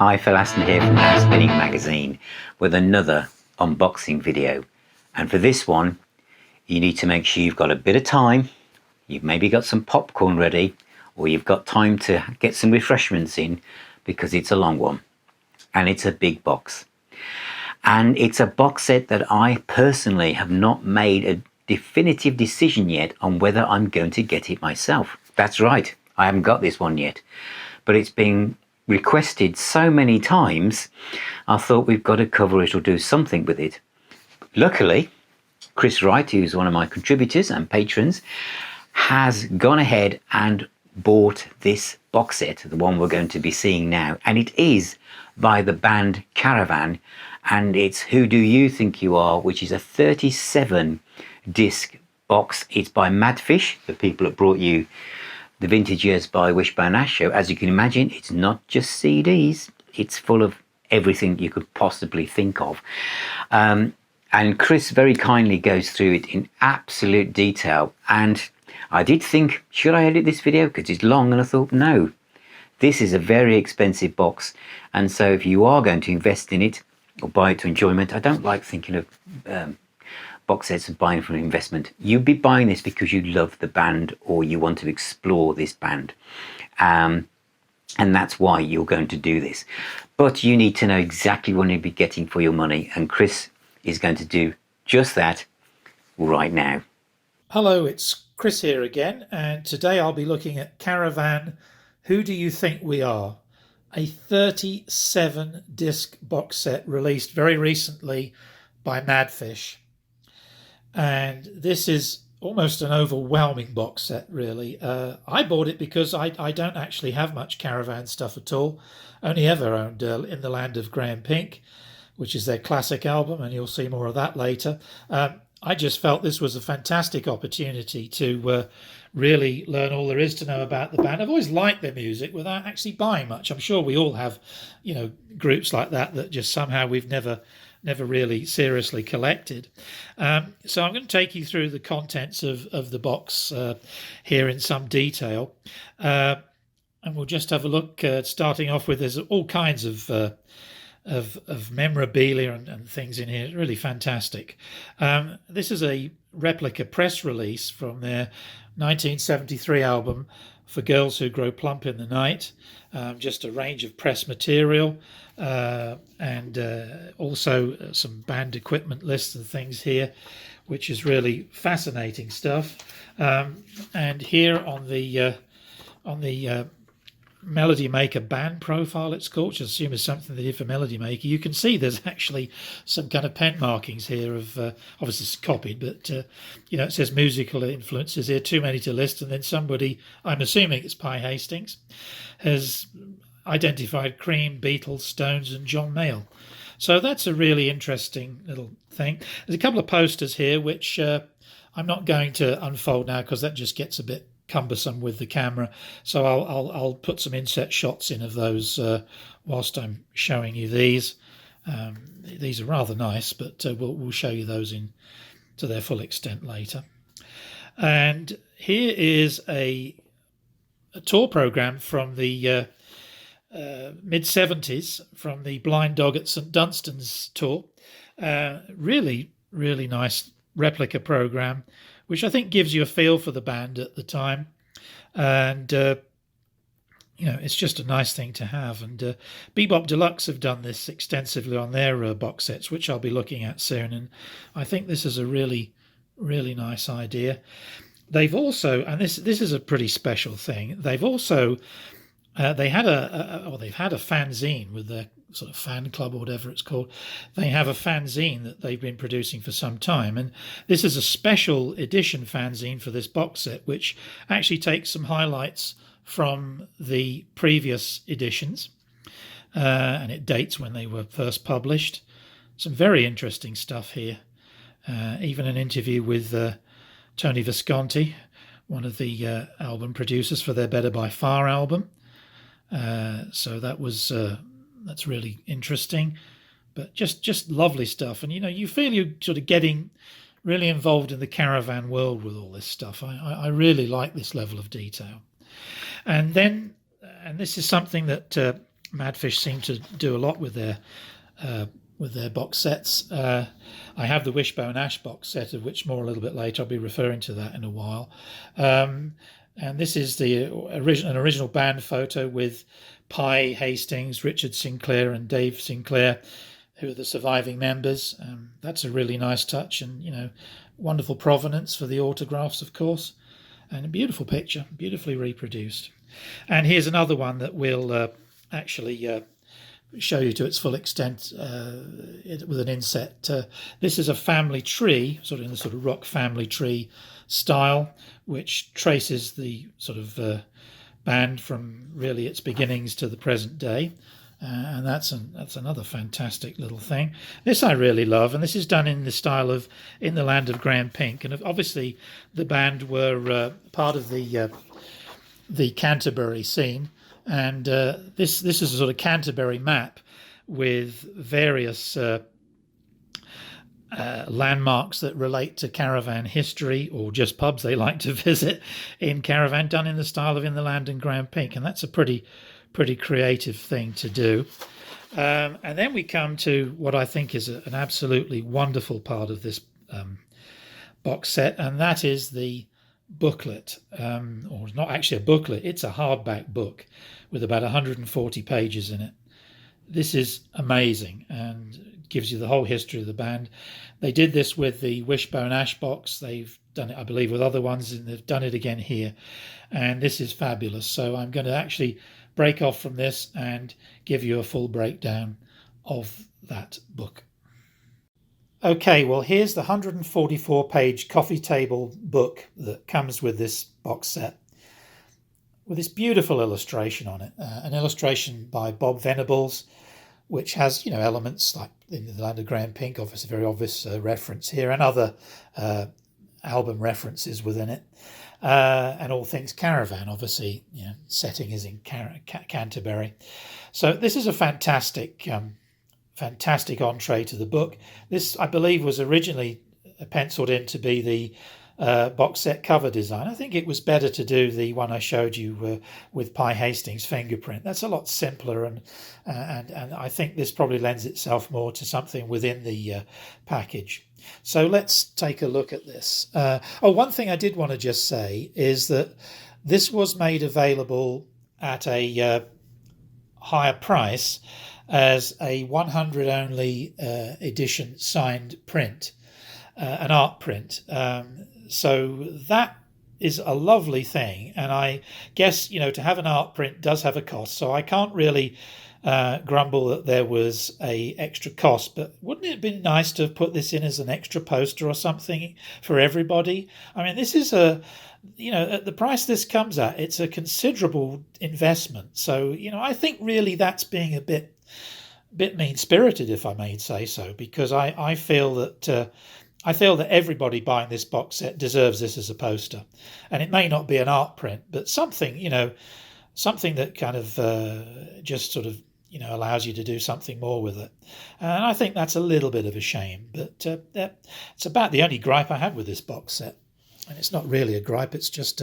Hi, Phil Aston here from Spinning Magazine with another unboxing video. And for this one, you need to make sure you've got a bit of time, you've maybe got some popcorn ready, or you've got time to get some refreshments in, because it's a long one and it's a big box. And it's a box set that I personally have not made a definitive decision yet on whether I'm going to get it myself. That's right, I haven't got this one yet, but it's been requested so many times, I thought we've got to cover it or do something with it. Luckily, Chris Wright, who's one of my contributors and patrons, has gone ahead and bought this box set, the one we're going to be seeing now, and it is by the band Caravan, and it's Who Do You Think You Are, which is a 37 disc box. It's by Madfish, the people that brought you the Vintage Years by Wishbone show. As you can imagine, it's not just CDs, it's full of everything you could possibly think of. And Chris very kindly goes through it in absolute detail. And I did think, should I edit this video? Because it's long, and I thought, no, this is a very expensive box. And so if you are going to invest in it or buy it to enjoyment, I don't like thinking of box sets and buying for an investment. You'd be buying this because you love the band or you want to explore this band. And that's why you're going to do this. But you need to know exactly what you'll be getting for your money. And Chris is going to do just that right now. Hello, it's Chris here again, and today I'll be looking at Caravan, Who Do You Think We Are? A 37 disc box set released very recently by Madfish. And this is almost an overwhelming box set, really. I bought it because I don't actually have much Caravan stuff at all. Only ever owned In the Land of Grey and Pink, which is their classic album, and you'll see more of that later. I just felt this was a fantastic opportunity to really learn all there is to know about the band. I've always liked their music without actually buying much. I'm sure we all have, groups like that just somehow we've never really seriously collected. So I'm going to take you through the contents of the box here in some detail. And we'll just have a look, starting off with, there's all kinds of memorabilia and things in here. It's really fantastic. This is a replica press release from their 1973 album For Girls Who Grow Plump in the Night. Just a range of press material and also some band equipment lists and things here, which is really fascinating stuff. And here on the Melody Maker band profile, it's called, which I assume is something they did for Melody Maker. You can see there's actually some kind of pen markings here of, obviously it's copied, but, it says musical influences here, too many to list. And then somebody, I'm assuming it's Pi Hastings, has identified Cream, Beatles, Stones and John Mayall. So that's a really interesting little thing. There's a couple of posters here, which I'm not going to unfold now because that just gets a bit cumbersome with the camera, so I'll put some inset shots in of those whilst I'm showing you these. These are rather nice, but we'll show you those to their full extent later. And here is a tour program from the mid-70s, from the Blind Dog at St Dunstan's tour. Really nice replica program, which I think gives you a feel for the band at the time. And, it's just a nice thing to have. And Bebop Deluxe have done this extensively on their box sets, which I'll be looking at soon. And I think this is a really nice idea. They've also, and this is a pretty special thing, they've also, they've had a fanzine with their sort of fan club or whatever it's called. They have a fanzine that they've been producing for some time, and this is a special edition fanzine for this box set, which actually takes some highlights from the previous editions, and it dates when they were first published. Some very interesting stuff here. Even an interview with Tony Visconti, one of the album producers for their Better By Far album. So that's really interesting, but just lovely stuff. And you feel you're sort of getting really involved in the Caravan world with all this stuff. I really like this level of detail. And then, and this is something that Madfish seem to do a lot with their box sets. I have the Wishbone Ash box set, of which more a little bit later. I'll be referring to that in a while. And this is an original band photo with Pi Hastings, Richard Sinclair, and Dave Sinclair, who are the surviving members. That's a really nice touch, and wonderful provenance for the autographs, of course, and a beautiful picture, beautifully reproduced. And here's another one that we'll actually show you to its full extent with an inset. This is a family tree, sort of in the sort of rock family tree style, which traces the sort of band from really its beginnings to the present day. And that's another fantastic little thing. This I really love, and this is done in the style of In the Land of Graham Pink. And obviously the band were part of the Canterbury scene. And this is a sort of Canterbury map with various landmarks that relate to Caravan history, or just pubs they like to visit in Caravan, done in the style of In the Land and Graham Pink. And that's a pretty creative thing to do. And then we come to what I think is an absolutely wonderful part of this box set, and that is the booklet, or not actually a booklet, it's a hardback book with about 140 pages in it. This is amazing and gives you the whole history of the band. They did this with the Wishbone Ash box. They've done it, I believe, with other ones, and they've done it again here. And this is fabulous. So I'm going to actually break off from this and give you a full breakdown of that book. Okay, well, here's the 144-page coffee table book that comes with this box set, with this beautiful illustration on it, an illustration by Bob Venables, which has, elements like In the Land of Graham Pink, obviously very obvious reference here, and other album references within it, and all things Caravan, obviously, setting is in Canterbury. So this is a fantastic entree to the book. This, I believe, was originally penciled in to be the box set cover design. I think it was better to do the one I showed you with Pi Hastings' fingerprint. That's a lot simpler, and I think this probably lends itself more to something within the package. So let's take a look at this. One thing I did want to just say is that this was made available at a higher price as a 100 only edition signed print, an art print. So that is a lovely thing. And I guess, to have an art print does have a cost. So I can't really grumble that there was a extra cost. But wouldn't it have been nice to have put this in as an extra poster or something for everybody? I mean, this is at the price this comes at, it's a considerable investment. So, I think really that's being a bit mean-spirited, if I may say so, because I feel that everybody buying this box set deserves this as a poster. And it may not be an art print, but something that kind of just sort of, allows you to do something more with it. And I think that's a little bit of a shame, but it's about the only gripe I have with this box set. And it's not really a gripe, it's just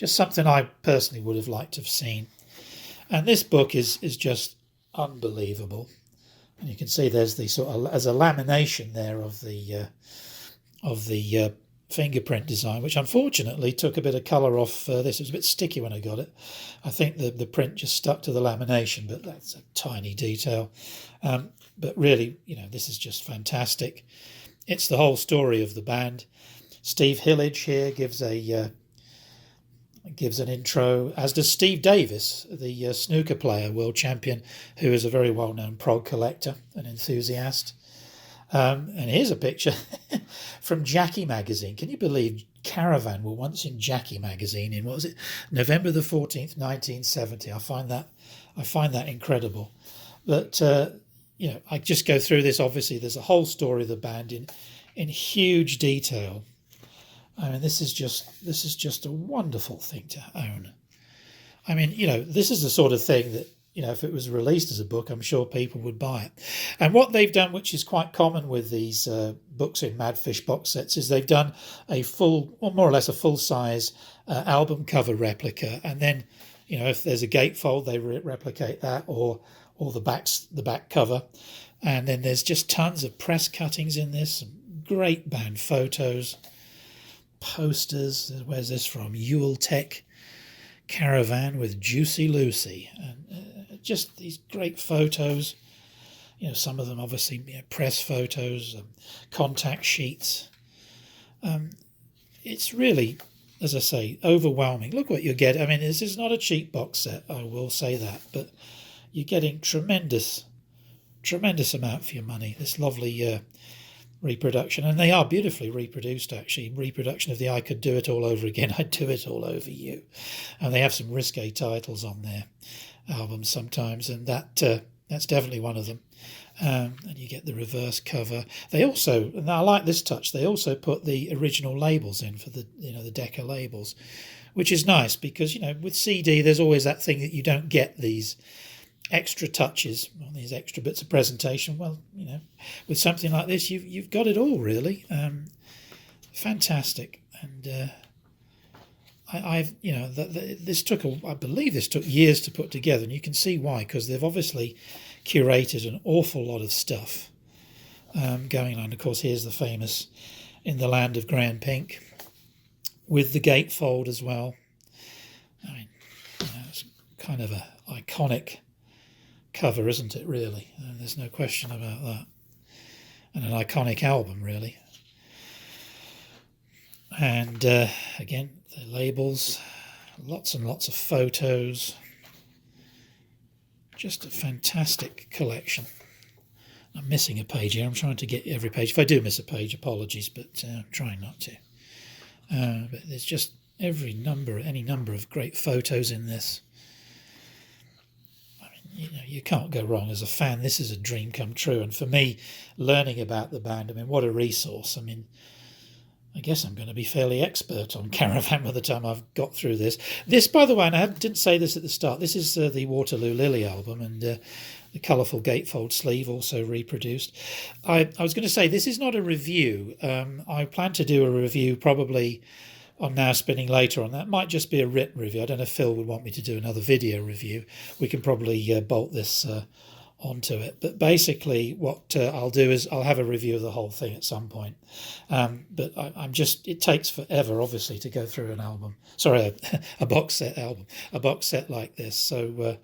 something I personally would have liked to have seen. And this book is just unbelievable, and you can see there's the sort of as a lamination there of the fingerprint design, which unfortunately took a bit of colour off this. It was a bit sticky when I got it. I think the print just stuck to the lamination, but that's a tiny detail. But really, this is just fantastic. It's the whole story of the band. Steve Hillage here gives an intro, as does Steve Davis, the snooker player, world champion, who is a very well-known PROG collector and enthusiast. And here's a picture from Jackie magazine. Can you believe Caravan were once in Jackie magazine in, what was it, November the 14th, 1970? I find that incredible. But I just go through this. Obviously, there's a whole story of the band in huge detail. I mean, this is just a wonderful thing to own. I mean, this is the sort of thing that, if it was released as a book, I'm sure people would buy it. And what they've done, which is quite common with these books in Madfish box sets, is they've done a full, or more or less a full-size album cover replica, and then You know, if there's a gatefold, they replicate that, or the back cover. And then there's just tons of press cuttings in this, some great band photos, posters. Where's this from? Yule Tech Caravan with Juicy Lucy, and just these great photos. You know, some of them obviously, you know, press photos, contact sheets. It's really, as I say, overwhelming. Look what you get. I mean, this is not a cheap box set, I will say that, but you're getting tremendous amount for your money. This lovely reproduction, and they are beautifully reproduced, actually. Reproduction of the I Could Do It All Over Again, I'd Do It All Over You. And they have some risque titles on their albums sometimes, and that's definitely one of them. And you get the reverse cover. They also, and I like this touch, they also put the original labels in for the, you know, the Decca labels, which is nice because, you know, with CD there's always that thing that you don't get these extra touches, these extra bits of presentation. Well, you know, with something like this, you've got it all, really. Fantastic. And I've, you know, I believe this took years to put together, and you can see why, because they've obviously curated an awful lot of stuff going on. Of course, here's the famous In the Land of Grey and Pink with the gatefold as well. I mean, you know, it's kind of a iconic cover, isn't it, really? There's no question about that. And an iconic album, really. And again, the labels, lots and lots of photos. Just a fantastic collection. I'm missing a page here. I'm trying to get every page. If I do miss a page, apologies, but I'm trying not to. But there's just any number of great photos in this. You know, you can't go wrong as a fan. This is a dream come true. And for me, learning about the band, I mean, what a resource. I mean, I guess I'm going to be fairly expert on Caravan by the time I've got through this. This, by the way, and I didn't say this at the start, this is the Waterloo Lily album, and the colourful gatefold sleeve also reproduced. I was going to say, this is not a review. I plan to do a review probably on Now Spinning later on. That might just be a written review. I don't know if Phil would want me to do another video review. We can probably bolt this onto it. But basically what I'll do is I'll have a review of the whole thing at some point. But it takes forever, obviously, to go through an album. Sorry, a box set album, a box set like this. So,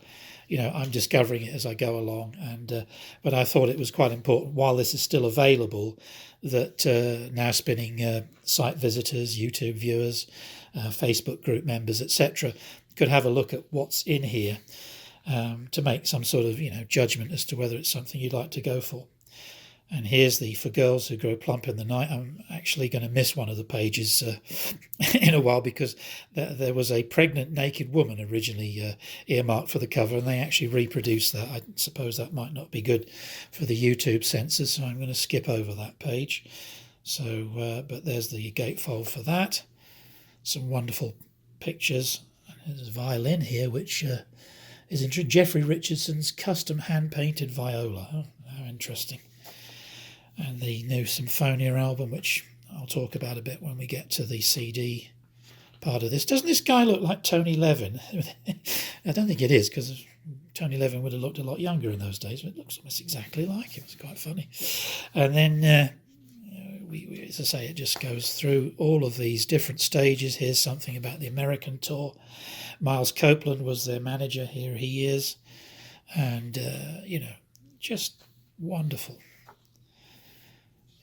you know, I'm discovering it as I go along. And but I thought it was quite important, while this is still available, that Now Spinning site visitors, YouTube viewers, Facebook group members, etc., could have a look at what's in here to make some sort of, you know, judgment as to whether it's something you'd like to go for. And here's the For Girls Who Grow Plump in the Night. I'm actually going to miss one of the pages in a while, because there was a pregnant naked woman originally earmarked for the cover, and they actually reproduced that. I suppose that might not be good for the YouTube censors, so I'm going to skip over that page. So, but there's the gatefold for that. Some wonderful pictures. There's a violin here, which is Jeffrey Richardson's custom hand-painted viola. Oh, how interesting. And the new Symphonia album, which I'll talk about a bit when we get to the CD part of this. Doesn't this guy look like Tony Levin? I don't think it is, because Tony Levin would have looked a lot younger in those days, but it looks almost exactly like him. It's quite funny. And then, as I say, it just goes through all of these different stages. Here's something about the American tour. Miles Copeland was their manager. Here he is. And, you know, just wonderful.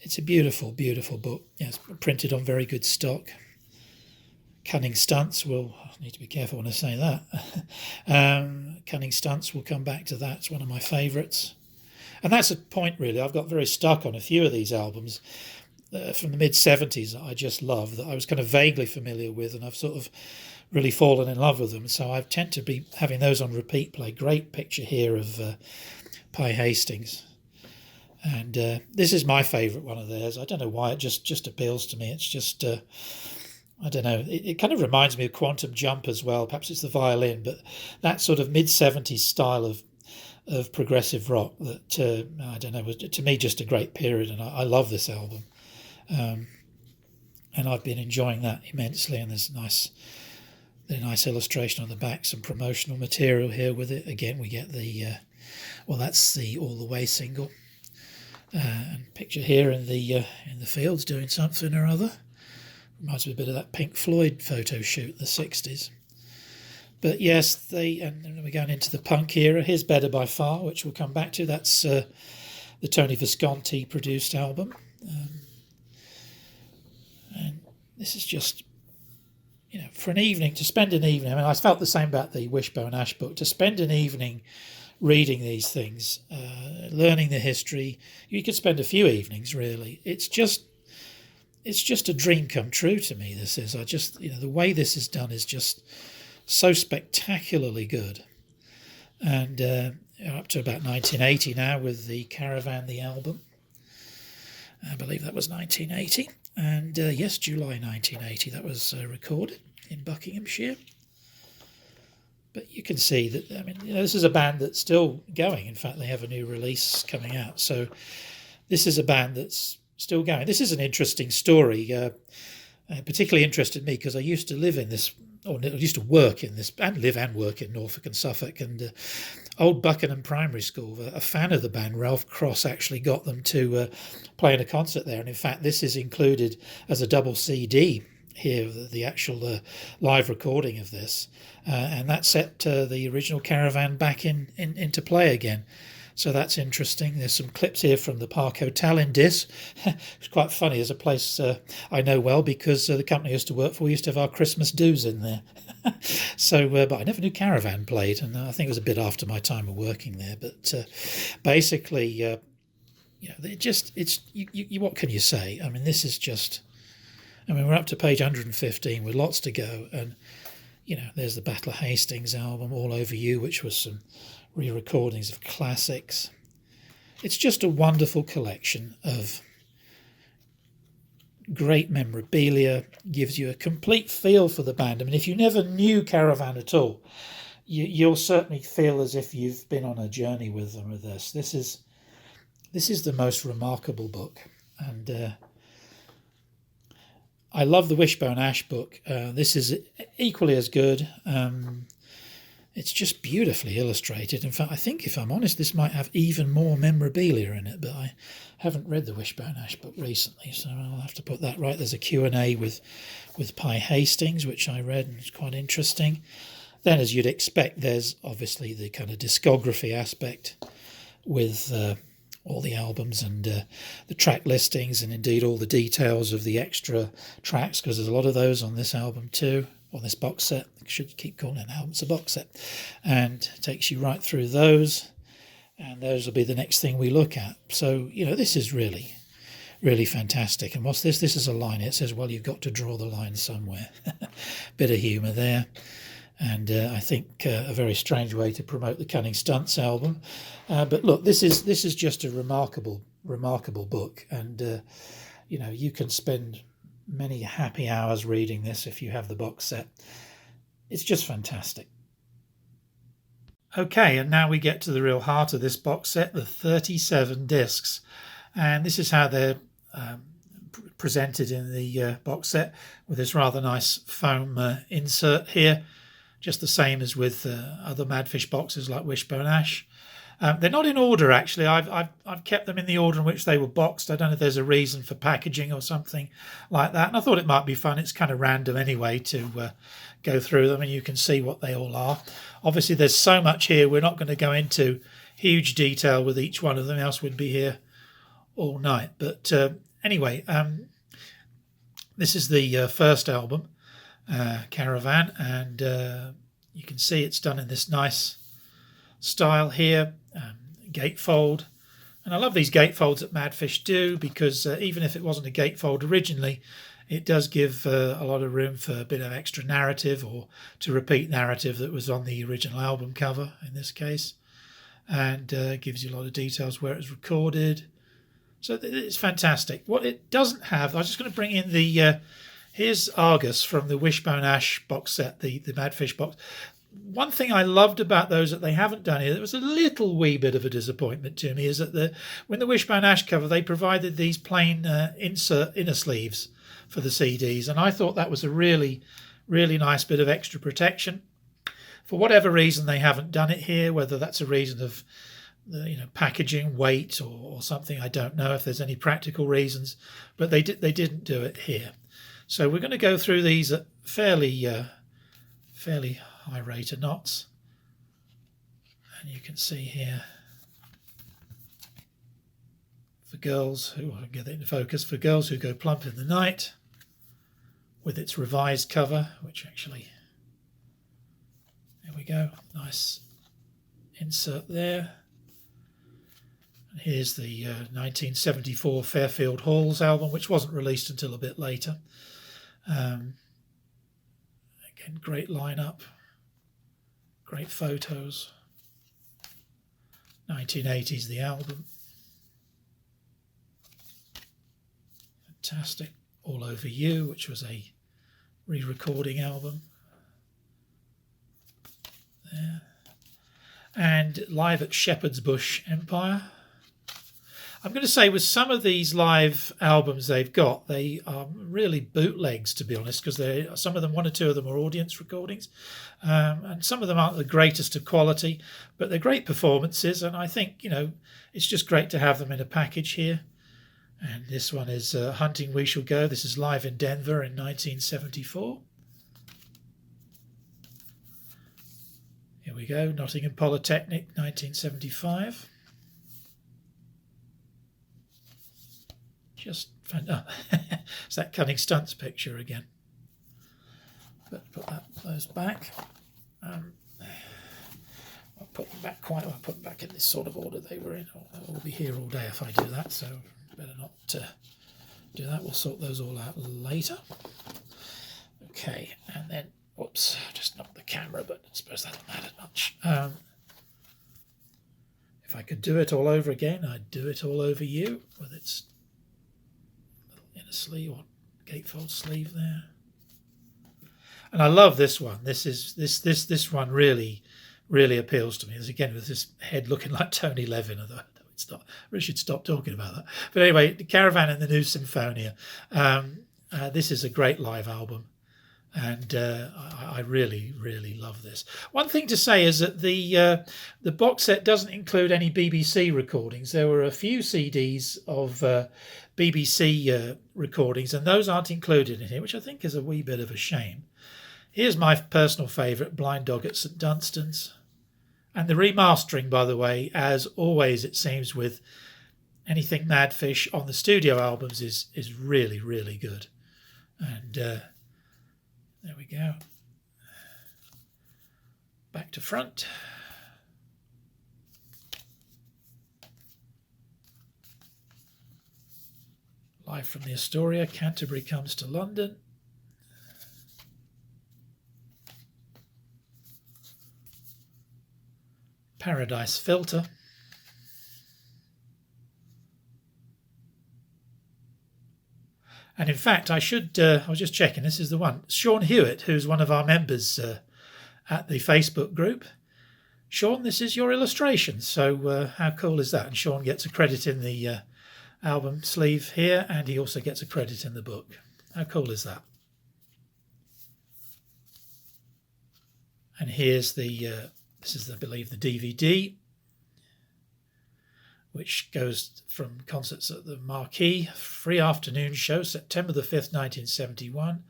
It's a beautiful, beautiful book. Yes, printed on very good stock. Cunning Stunts, I need to be careful when I say that. Cunning Stunts, we'll come back to that. It's one of my favourites. And that's a point, really. I've got very stuck on a few of these albums from the mid-70s that I just love, that I was kind of vaguely familiar with, and I've sort of really fallen in love with them. So I tend to be having those on repeat play. Great picture here of Pi Hastings. And this is my favourite one of theirs. I don't know why, it just appeals to me. It's just, I don't know, it kind of reminds me of Quantum Jump as well. Perhaps it's the violin, but that sort of mid-70s style of progressive rock that, I don't know, was to me just a great period. And I love this album. And I've been enjoying that immensely. And there's nice a nice illustration on the back, some promotional material here with it. Again, we get the that's the All the Way single, and picture here in the fields doing something or other. Reminds me a bit of that Pink Floyd photo shoot in the 60s. But yes, and we're going into the punk era. Here's Better by Far, which we'll come back to. That's the Tony Visconti produced album. And this is just, for an evening, to spend an evening. I mean, I felt the same about the Wishbone Ash book. To spend an evening reading these things, learning the history, you could spend a few evenings, really. It's just a dream come true to me, this is. The way this is done is just so spectacularly good. And up to about 1980 now with the Caravan, the album. I believe that was 1980. And yes, July 1980, that was recorded in Buckinghamshire. But you can see that, this is a band that's still going. In fact, they have a new release coming out. So this is a band that's still going. This is an interesting story. Particularly interested me because I used to live in this, or I used to work in this, and live and work in Norfolk and Suffolk. And old Buckingham Primary School, a fan of the band, Ralph Cross, actually got them to play in a concert there. And in fact, this is included as a double CD here, the actual live recording of this. And that set the original Caravan back into play again. So that's interesting. There's some clips here from the Park Hotel in Diss. It's quite funny. There's a place I know well because the company I used to work for used to have our Christmas do's in there. So, but I never knew Caravan played, and I think it was a bit after my time of working there. But basically, what can you say? I mean, this is just. I mean, we're up to page 115 with lots to go, and there's the Battle of Hastings album, All Over You, which was some re-recordings of classics. It's just a wonderful collection of great memorabilia, gives you a complete feel for the band. I mean, if you never knew Caravan at all, you'll certainly feel as if you've been on a journey with them with this. This is the most remarkable book, and I love the Wishbone Ash book. This is equally as good. It's just beautifully illustrated. In fact, I think, if I'm honest, this might have even more memorabilia in it, but I haven't read the Wishbone Ash book recently, so I'll have to put that right. There's a Q&A with Pi Hastings, which I read, and it's quite interesting. Then, as you'd expect, there's obviously the kind of discography aspect with all the albums and the track listings, and indeed all the details of the extra tracks, because there's a lot of those on this album too. On this box set, I should keep calling it an album, it's a box set, and takes you right through those, and those will be the next thing we look at. So this is really, really fantastic. And what's this? This is a line. It says, "Well, you've got to draw the line somewhere." Bit of humour there, and I think a very strange way to promote the Cunning Stunts album. But look, this is just a remarkable book, and you can spend many happy hours reading this if you have the box set. It's just fantastic. Okay, and now we get to the real heart of this box set, the 37 discs. And this is how they're presented in the box set, with this rather nice foam insert here, just the same as with other Madfish boxes like Wishbone Ash. They're not in order, actually. I've kept them in the order in which they were boxed. I don't know if there's a reason for packaging or something like that. And I thought it might be fun. It's kind of random anyway to go through them, and you can see what they all are. Obviously, there's so much here. We're not going to go into huge detail with each one of them, else we'd be here all night. But anyway, this is the first album, Caravan, and you can see it's done in this nice style here, gatefold. And I love these gatefolds that Madfish do, because even if it wasn't a gatefold originally, it does give a lot of room for a bit of extra narrative, or to repeat narrative that was on the original album cover in this case, and gives you a lot of details where it was recorded. So it's fantastic. What it doesn't have, I'm just going to bring in the here's Argus from the Wishbone Ash box set, the Madfish box. One thing I loved about those that they haven't done here, that was a little wee bit of a disappointment to me, is that when the Wishbone Ash cover, they provided these plain inner sleeves for the CDs, and I thought that was a really, Really nice bit of extra protection. For whatever reason, they haven't done it here, whether that's a reason of packaging, weight, or something. I don't know if there's any practical reasons, but they didn't do it here. So we're going to go through these at fairly high rate of knots. And you can see here, for girls who I'll get it into focus, for girls who go plump in the night, with its revised cover, which actually, there we go, nice insert there. And here's the 1974 Fairfield Halls album, which wasn't released until a bit later. Again, great lineup, great photos. 1980s, the album. Fantastic. All Over You, which was a re-recording album. There. And Live at Shepherd's Bush Empire. I'm going to say with some of these live albums they've got, they are really bootlegs, to be honest, because some of them, one or two of them, are audience recordings, and some of them aren't the greatest of quality, but they're great performances, and I think it's just great to have them in a package here. And this one is Hunting We Shall Go. This is live in Denver in 1974. Here we go, Nottingham Polytechnic, 1975. Just it's that Cunning Stunts picture again. But put those back. I'll put them back I'll put them back in this sort of order they were in. I'll be here all day if I do that, so better not do that. We'll sort those all out later. Okay, and then whoops, I just knocked the camera, but I suppose that doesn't matter much. If I could do it all over again, I'd do it all over you with its inner sleeve or gatefold sleeve there. And I love this one. This one really appeals to me. As again, with this head looking like Tony Levin, although it's not. I really should stop talking about that. But anyway, the Caravan and the New Symphonia. This is a great live album, and I really love this. One thing to say is that the box set doesn't include any BBC recordings. There were a few CDs of BBC recordings, and those aren't included in here, which I think is a wee bit of a shame. Here's my personal favourite, Blind Dog at St Dunstan's. And the remastering, by the way, as always it seems with anything Madfish on the studio albums, is really good. And there we go. Back to front. Live from the Astoria, Canterbury comes to London. Paradise filter. And in fact, I was just checking, this is the one. Sean Hewitt, who's one of our members at the Facebook group. Sean, this is your illustration. So how cool is that? And Sean gets a credit in the album sleeve here, and he also gets a credit in the book. How cool is that? And here's this is, I believe, the DVD, which goes from concerts at the Marquee, free afternoon show, September the 5th, 1971.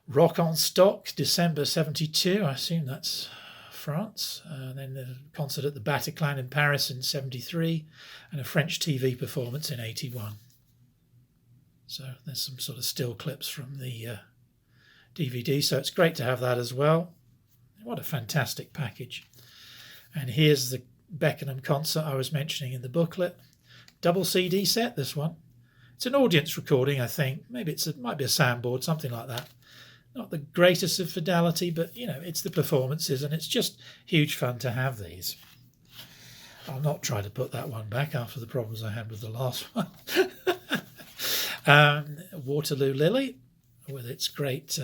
Rock on Stock, December 72, I assume that's France. Then the concert at the Bataclan in Paris in 73, and a French TV performance in 81. So there's some sort of still clips from the DVD, so it's great to have that as well. What a fantastic package. And here's the Beckenham concert I was mentioning in the booklet. Double CD set, this one. It's an audience recording, I think. Maybe it might be a soundboard, something like that. Not the greatest of fidelity, but, it's the performances, and it's just huge fun to have these. I'll not try to put that one back after the problems I had with the last one. Waterloo Lily, with its great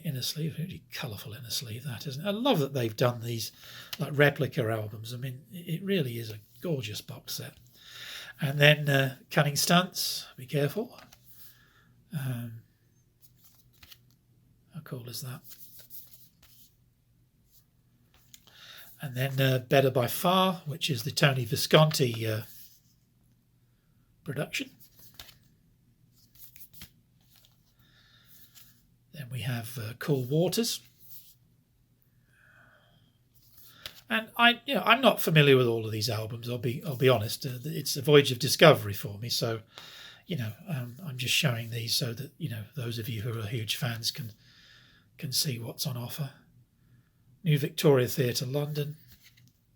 inner sleeve, really colourful inner sleeve, that, isn't it? I love that they've done these like replica albums. I mean, it really is a gorgeous box set. And then Cunning Stunts, be careful. How cool is that? And then Better by Far, which is the Tony Visconti production. Then we have Cool Waters. And I'm not familiar with all of these albums. I'll be honest. It's a voyage of discovery for me. So, I'm just showing these so that those of you who are huge fans can see what's on offer. New Victoria Theatre, London.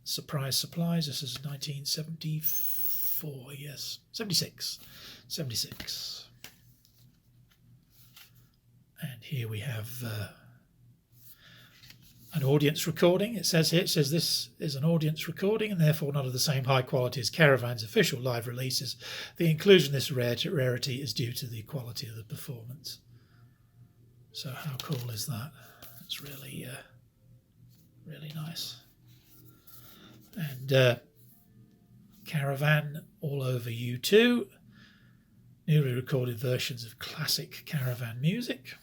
Surprise Supplies. This is 1974. Yes, 76. And here we have an audience recording. It says this is an audience recording and therefore not of the same high quality as Caravan's official live releases. The inclusion of this rarity is due to the quality of the performance. So how cool is that? It's really, really nice. And Caravan All Over You Too. Newly recorded versions of classic Caravan music.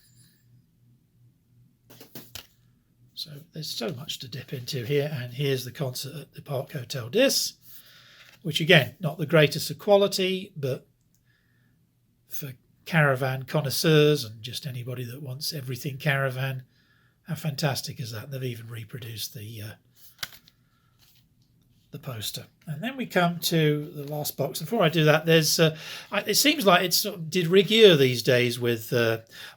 So there's so much to dip into here. And here's the concert at the Park Hotel Dis, which again, not the greatest of quality, but for Caravan connoisseurs and just anybody that wants everything Caravan, how fantastic is that? They've even reproduced the poster. And then we come to the last box. Before I do that, there's it seems like it's sort of did rigueur these days with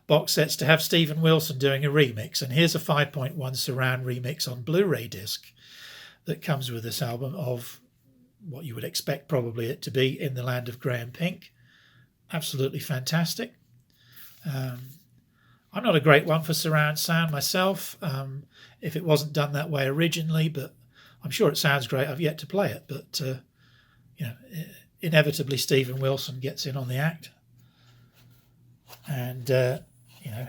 box sets to have Stephen Wilson doing a remix. And here's a 5.1 surround remix on Blu-ray disc that comes with this album of what you would expect probably it to be, In the Land of Grey and Pink. Absolutely fantastic. I'm not a great one for surround sound myself, if it wasn't done that way originally, but I'm sure it sounds great. I've yet to play it, but inevitably Stephen Wilson gets in on the act, and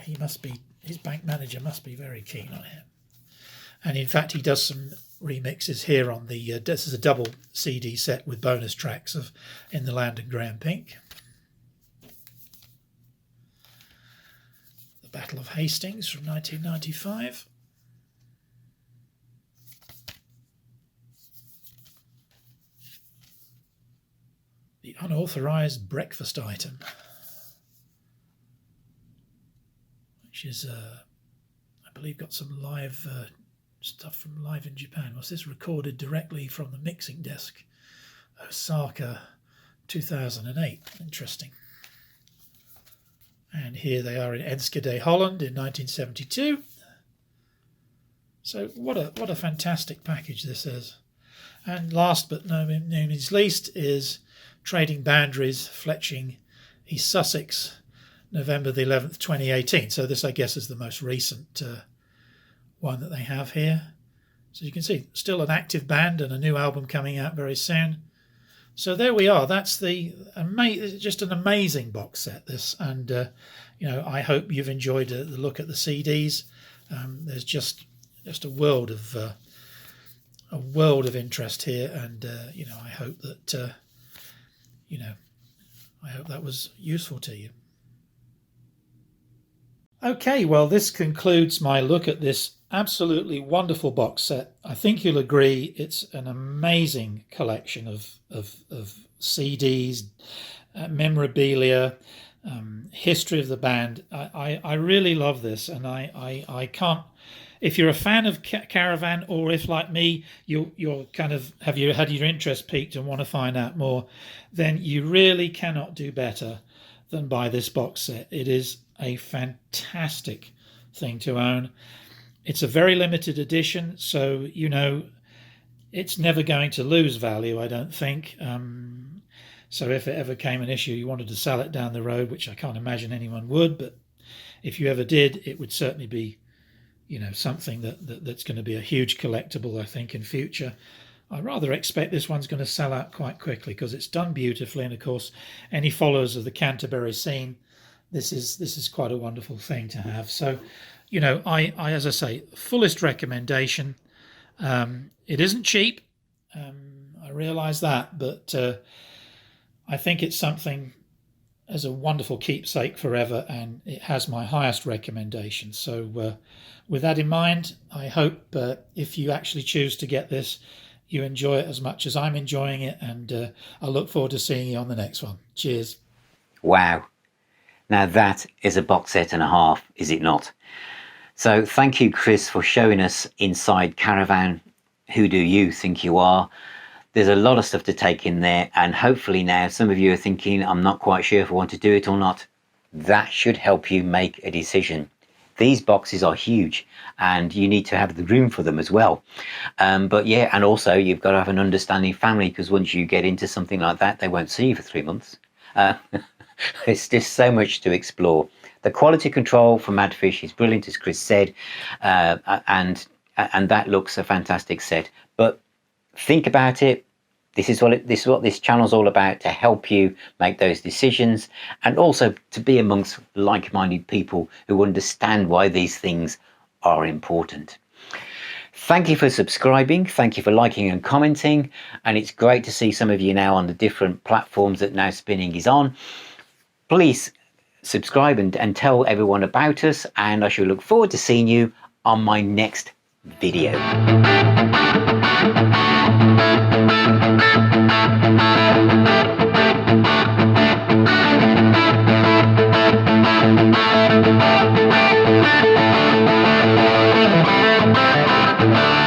he must be, his bank manager must be very keen on him. And in fact, he does some remixes here on the. This is a double CD set with bonus tracks of In the Land of Grey and Pink, The Battle of Hastings from 1995. The Unauthorized Breakfast Item, which is, I believe, got some live stuff from Live in Japan. Was this recorded directly from the mixing desk? Osaka, 2008. Interesting. And here they are in Enschede, Holland in 1972. So what a fantastic package this is. And last but no means least is Trading Boundaries, Fletching, East Sussex, November the 11th, 2018. So this, I guess, is the most recent one that they have here. So you can see, still an active band and a new album coming out very soon. So there we are. That's the just an amazing box set, this. And, I hope you've enjoyed the look at the CDs. There's just a world of interest here. And, I hope that... I hope that was useful to you. Okay, well, this concludes my look at this absolutely wonderful box set. I think you'll agree it's an amazing collection of CDs, memorabilia, history of the band. I really love this, and I can't. If you're a fan of Caravan, or if, like me, you're kind of had your interest piqued and want to find out more, then you really cannot do better than buy this box set. It is a fantastic thing to own. It's a very limited edition, so it's never going to lose value, I don't think. So if it ever came an issue you wanted to sell it down the road, which I can't imagine anyone would, but if you ever did, it would certainly be something that's going to be a huge collectible, I think, in future. I rather expect this one's going to sell out quite quickly because it's done beautifully, and of course, any followers of the Canterbury scene, this is quite a wonderful thing to have. So, I as I say, fullest recommendation. It isn't cheap, I realise that, but I think it's something as a wonderful keepsake forever, and it has my highest recommendation. So with that in mind, I hope if you actually choose to get this, you enjoy it as much as I'm enjoying it, and I look forward to seeing you on the next one. Cheers. Wow. Now that is a box set and a half, is it not? So thank you, Chris, for showing us inside Caravan. Who do you think you are? There's a lot of stuff to take in there, and hopefully now some of you are thinking, I'm not quite sure if I want to do it or not. That should help you make a decision. These boxes are huge and you need to have the room for them as well. But yeah, and also you've got to have an understanding family, because once you get into something like that, they won't see you for 3 months. It's just so much to explore. The quality control for Madfish is brilliant, as Chris said, and that looks a fantastic set. But think about it. This is what this channel's all about, to help you make those decisions, and also to be amongst like-minded people who understand why these things are important. Thank you for subscribing. Thank you for liking and commenting. And it's great to see some of you now on the different platforms that Now Spinning is on. Please subscribe and tell everyone about us. And I shall look forward to seeing you on my next video. Bye.